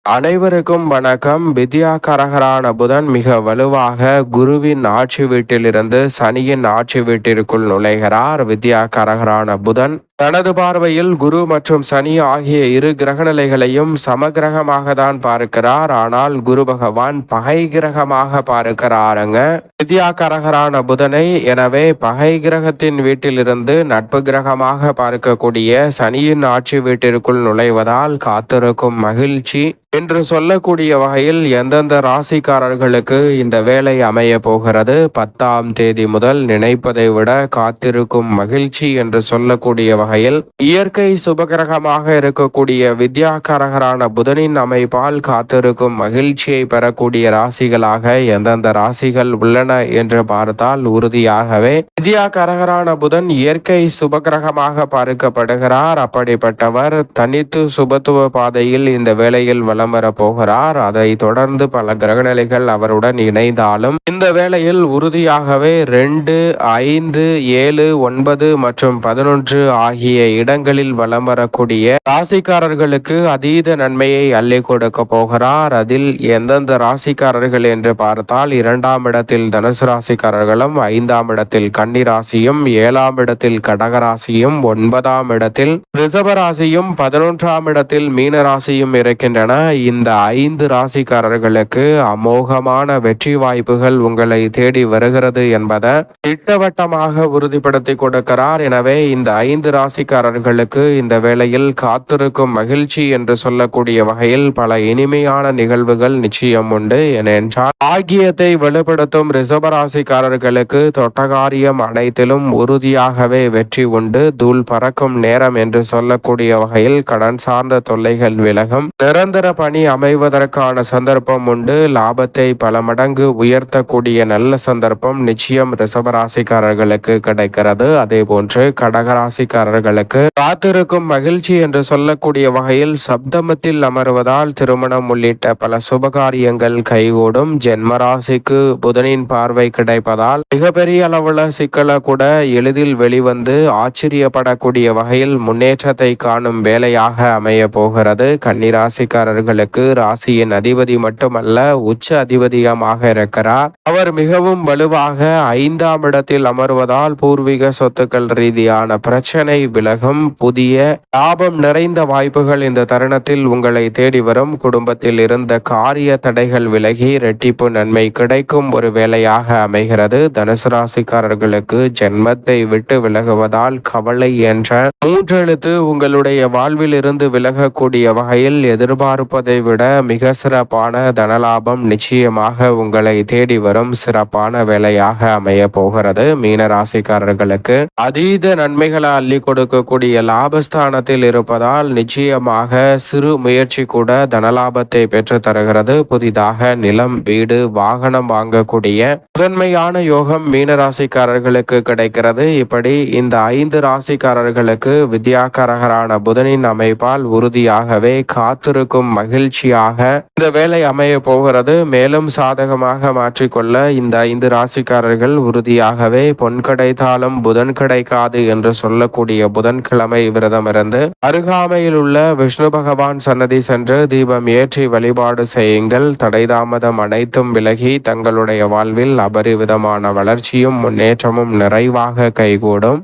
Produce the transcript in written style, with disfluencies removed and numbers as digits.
அனைவருக்கும் வணக்கம். வித்யாகாரகரான புதன் மிக வலுவாக குருவின் ஆட்சி வீட்டிலிருந்து சனியின் ஆட்சி வீட்டிற்குள் நுழைகிறார். வித்யாகாரகரான புதன் தனது பார்வையில் குரு மற்றும் சனி ஆகிய இரு கிரகநிலைகளையும் சமகிரகமாக தான் பார்க்கிறார். ஆனால் குரு பகவான் பகை கிரகமாக பார்க்கிறாருங்க வித்யாகாரகரான புதனை. எனவே பகை கிரகத்தின் வீட்டிலிருந்து நட்பு கிரகமாக பார்க்கக்கூடிய சனியின் ஆட்சி வீட்டிற்குள் நுழைவதால் காத்திருக்கும் மகிழ்ச்சி என்று சொல்லக்கூடிய வகையில் எந்தெந்த ராசிக்காரர்களுக்கு இந்த வேலை அமைய போகிறது, 10ஆம் தேதி முதல் நினைப்பதை விட காத்திருக்கும் மகிழ்ச்சி என்று சொல்லக்கூடிய வகையில் இயற்கை சுபகிரகமாக இருக்கக்கூடிய வித்யாகாரகரான புதனின் அமைப்பால் காத்திருக்கும் மகிழ்ச்சியை பெறக்கூடிய ராசிகளாக எந்தெந்த ராசிகள் உள்ளன என்று பார்த்தால் உறுதியாகவே வித்யாகாரகரான புதன் இயற்கை சுபகிரகமாக பார்க்கப்படுகிறார். அப்படிப்பட்டவர் தனித்து சுபத்துவ பாதையில் இந்த வேளையில் வளம் வரப்போகிறார். அதை தொடர்ந்து பல கிரகநிலைகள் அவருடன் இணைந்தாலும் இந்த வேளையில் உறுதியாகவே 2, 5, 7, 9 மற்றும் 11 ஆகிய இடங்களில் வலம் வரக்கூடிய ராசிக்காரர்களுக்கு அதீத நன்மையை அள்ளி கொடுக்க போகிறார். அதில் எந்தெந்த ராசிக்காரர்கள் என்று பார்த்தால் 2ஆம் இடத்தில் தனுசு ராசிக்காரர்களும், 5ஆம் இடத்தில் கன்னி ராசியும், 7ஆம் இடத்தில் கடகராசியும், 9ஆம் இடத்தில் ரிஷபராசியும், 11ஆம் இடத்தில் மீன ராசியும் இருக்கின்றன. இந்த 5 ராசிக்காரர்களுக்கு அமோகமான வெற்றி வாய்ப்புகள் உங்களை தேடி வருகிறது என்பதை திட்டவட்டமாக உறுதிப்படுத்தி கொடுக்கிறார். எனவே இந்த 5 ராசிக்காரர்களுக்கு இந்த வேளையில் காத்திருக்கும் மகிழ்ச்சி என்று சொல்லக்கூடிய வகையில் பல இனிமையான நிகழ்வுகள் நிச்சயம் உண்டு. ஏனென்றால் பாக்கியத்தை வெளிப்படுத்தும் ரிஷபராசிக்காரர்களுக்கு தொட்டகாரியம் அனைத்திலும் உறுதியாகவே வெற்றி உண்டு. தூள் பறக்கும் நேரம் என்று சொல்லக்கூடிய வகையில் கடன் சார்ந்த தொல்லைகள் விலகும். நிரந்தர பணி அமைவதற்கான சந்தர்ப்பம் உண்டு. லாபத்தை பல மடங்கு உயர்த்தக்கூடிய நல்ல சந்தர்ப்பம் நிச்சயம் ரிஷபராசிக்காரர்களுக்கு கிடைக்கிறது. அதே போன்று கடகராசிக்காரர்களுக்கு காத்திருக்கும் மகிழ்ச்சி என்று சொல்லக்கூடிய வகையில் சப்தமத்தில் அமர்வதால் திருமணம் உள்ளிட்ட பல சுபகாரியங்கள் கைகூடும். ஜென்மராசிக்கு புதனின் பார்வை கிடைப்பதால் மிகப்பெரிய அளவுல சிக்கல கூட எளிதில் வெளிவந்து ஆச்சரியப்படக்கூடிய வகையில் முன்னேற்றத்தை காணும் வேலையாக அமைய போகிறது. கன்னிராசிக்காரர்களுக்கு ராசியின் அதிபதி மட்டுமல்ல, உச்ச அதிபதியமாக இருக்கிறார். அவர் மிகவும் வலுவாக 5ஆம் இடத்தில் அமர்வதால் பூர்வீக சொத்துக்கள் ரீதியான பிரச்சனை விலகும். புதிய லாபம் நிறைந்த வாய்ப்புகள் இந்த தருணத்தில் உங்களை தேடி வரும். குடும்பத்தில் இருந்த காரிய தடைகள் விலகி இரட்டிப்பு நன்மை கிடைக்கும் ஒரு வேலையாக அமைகிறது. தனுசு ராசிக்காரர்களுக்கு ஜென்மத்தை விட்டு விலகுவதால் கவலை என்ற 3 எழுத்து உங்களுடைய வாழ்வில் இருந்து விலகக்கூடிய வகையில் எதிர்பார்ப்பதை விட மிக சிறப்பான தனலாபம் நிச்சயமாக உங்களை தேடி வரும் சிறப்பான வேலையாக அமைய போகிறது. மீன ராசிக்காரர்களுக்கு அதீத நன்மைகளை அள்ளி கொடுக்கக்கூடிய லாபஸ்தானத்தில் இருப்பதால் நிச்சயமாக சிறு முயற்சி கூட தனலாபத்தை பெற்று தருகிறது. புதிதாக நிலம், வீடு, வாகனம் வாங்கக்கூடிய முதன்மையான யோகம் மீன ராசிக்காரர்களுக்கு கிடைக்கிறது. இப்படி இந்த 5 ராசிக்காரர்களுக்கு வித்யாகாரகரான புதனின் அமைப்பால் உறுதியாகவே காத்திருக்கும் மகிழ்ச்சியாக இந்த வேலை அமைய போகிறது. மேலும் சாதகமாக மாற்றிக்கொள்ள இந்த 5 ராசிக்காரர்கள் உறுதியாகவே பொன் கிடைத்தாலும் புதன் கிடைக்காது என்று சொல்லக்கூடிய புதன்கிழமை விரதமிருந்து அருகாமையில் உள்ள விஷ்ணு பகவான் சன்னதி சென்று தீபம் ஏற்றி வழிபாடு செய்யுங்கள். தடைதாமதம் அனைத்தும் விலகி தங்களுடைய வாழ்வில் அபரிவிதமான வளர்ச்சியும் முன்னேற்றமும் நிறைவாக கைகூடும்.